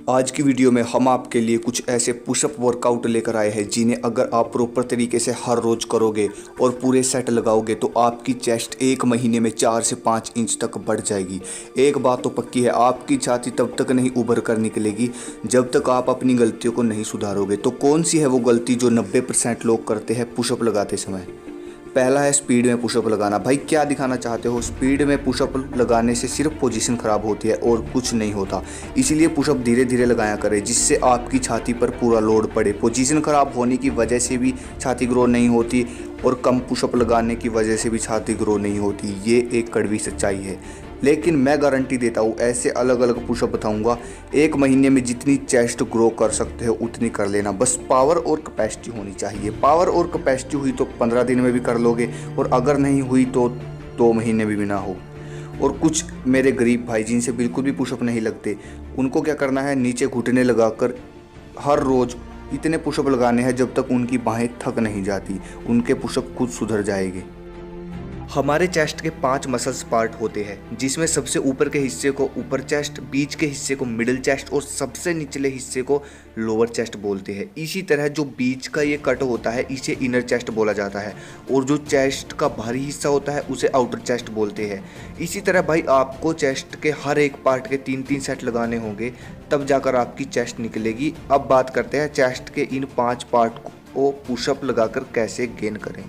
आज की वीडियो में हम आपके लिए कुछ ऐसे पुशअप वर्कआउट लेकर आए हैं जिन्हें अगर आप प्रॉपर तरीके से हर रोज़ करोगे और पूरे सेट लगाओगे तो आपकी चेस्ट एक महीने में 4 से 5 इंच तक बढ़ जाएगी। एक बात तो पक्की है, आपकी छाती तब तक नहीं उभर कर निकलेगी जब तक आप अपनी गलतियों को नहीं सुधारोगे। तो कौन सी है वो गलती जो 90% लोग करते हैं पुशअप लगाते समय? पहला है स्पीड में पुशअप लगाना। भाई क्या दिखाना चाहते हो? स्पीड में पुशअप लगाने से सिर्फ पोजीशन ख़राब होती है और कुछ नहीं होता। इसीलिए पुशअप धीरे धीरे लगाया करें जिससे आपकी छाती पर पूरा लोड पड़े। पोजीशन ख़राब होने की वजह से भी छाती ग्रो नहीं होती और कम पुशअप लगाने की वजह से भी छाती ग्रो नहीं होती। ये एक कड़वी सच्चाई है, लेकिन मैं गारंटी देता हूँ ऐसे अलग अलग पुशअप बताऊँगा। एक महीने में जितनी चेस्ट ग्रो कर सकते हो उतनी कर लेना, बस पावर और कैपेसिटी होनी चाहिए। पावर और कैपेसिटी हुई तो 15 दिन में भी कर लोगे और अगर नहीं हुई तो 2 महीने भी ना हो। और कुछ मेरे गरीब भाई जिनसे बिल्कुल भी पुशअप नहीं लगते, उनको क्या करना है, नीचे घुटने लगाकर हर रोज़ इतने पुशअप लगाने हैं जब तक उनकी बाहें थक नहीं जाती। उनके पुशअप खुद सुधर जाएंगे। हमारे चेस्ट के 5 मसल्स पार्ट होते हैं जिसमें सबसे ऊपर के हिस्से को अपर चेस्ट, बीच के हिस्से को मिडिल चेस्ट और सबसे निचले हिस्से को लोअर चेस्ट बोलते हैं। इसी तरह जो बीच का ये कट होता है इसे इनर चेस्ट बोला जाता है और जो चेस्ट का बाहरी हिस्सा होता है उसे आउटर चेस्ट बोलते हैं। इसी तरह भाई आपको चेस्ट के हर एक पार्ट के 3-3 सेट लगाने होंगे तब जाकर आपकी चेस्ट निकलेगी। अब बात करते हैं चेस्ट के इन 5 पार्ट को पुशअप लगाकर कैसे गेन करें।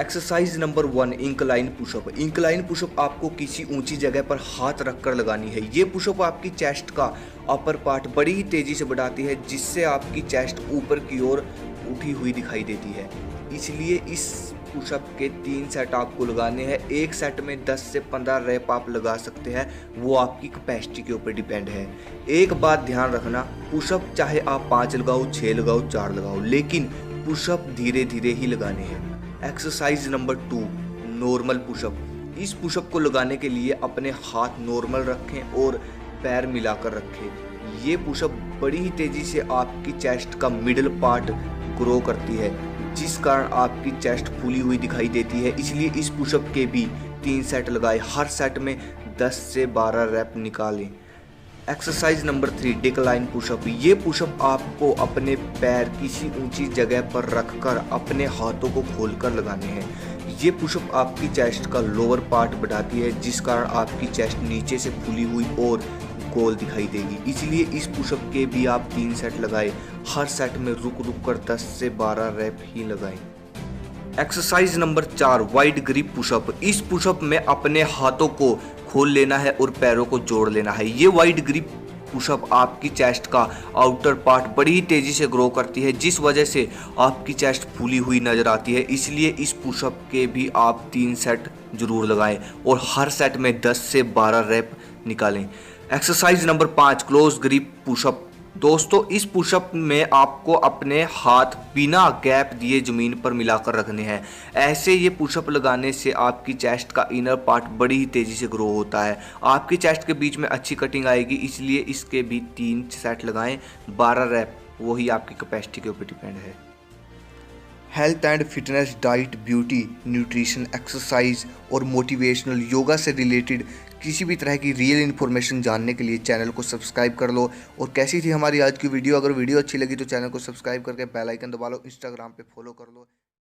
Exercise number 1, incline pushup. Incline pushup आपको किसी ऊंची जगह पर हाथ रखकर लगानी है। ये पुशअप आपकी चेस्ट का अपर पार्ट बड़ी ही तेजी से बढ़ाती है जिससे आपकी चेस्ट ऊपर की ओर उठी हुई दिखाई देती है। इसलिए इस पुशअप के 3 सेट आपको लगाने हैं। एक सेट में 10 से 15 रैप आप लगा सकते हैं, वो आपकी कैपेसिटी के ऊपर डिपेंड है। एक बात ध्यान रखना, पुशअप चाहे आप 5 लगाओ, 6 लगाओ, 4 लगाओ, लेकिन पुशअप धीरे धीरे ही लगाने हैं। Exercise number 2, normal pushup. इस पुशअप को लगाने के लिए अपने हाथ नॉर्मल रखें और पैर मिलाकर रखें। ये पुशअप बड़ी ही तेज़ी से आपकी चेस्ट का मिडल पार्ट ग्रो करती है जिस कारण आपकी चेस्ट फूली हुई दिखाई देती है। इसलिए इस पुशअप के भी 3 सेट लगाएं, हर सेट में 10 से 12 रैप निकालें। Exercise number 3, decline pushup. ये पुशअप आपको अपने पैर किसी ऊंची जगह पर रखकर अपने हाथों को खोलकर लगाने हैं। ये पुशअप आपकी चेस्ट का लोअर पार्ट बढ़ाती है जिस कारण आपकी चेस्ट नीचे से फूली हुई और गोल दिखाई देगी। इसलिए इस पुशअप के भी आप 3 सेट लगाएं, हर सेट में रुक रुक कर 10 से 12 रैप ही लगाएं। Exercise number 4, wide grip pushup. इस पुशअप में अपने हाथों को खोल लेना है और पैरों को जोड़ लेना है। ये वाइड ग्रिप पुशअप आपकी चेस्ट का आउटर पार्ट बड़ी ही तेजी से ग्रो करती है जिस वजह से आपकी चेस्ट फूली हुई नजर आती है। इसलिए इस पुशअप के भी आप 3 सेट जरूर लगाएं और हर सेट में 10 से 12 रैप निकालें। Exercise number 5, close grip pushup. दोस्तों इस पुशअप में आपको अपने हाथ बिना गैप दिए ज़मीन पर मिलाकर रखने हैं। ऐसे ये पुशअप लगाने से आपकी चेस्ट का इनर पार्ट बड़ी ही तेज़ी से ग्रो होता है। आपकी चेस्ट के बीच में अच्छी कटिंग आएगी, इसलिए इसके भी 3 सेट लगाएं, 12 रैप, वही आपकी कैपेसिटी के ऊपर डिपेंड है। Health and fitness, diet, beauty, nutrition, exercise और मोटिवेशनल योगा से रिलेटेड किसी भी तरह की रियल इन्फॉर्मेशन जानने के लिए चैनल को सब्सक्राइब कर लो। और कैसी थी हमारी आज की वीडियो? अगर वीडियो अच्छी लगी तो चैनल को सब्सक्राइब करके बेल आइकन दबा लो, इंस्टाग्राम पे फॉलो कर लो।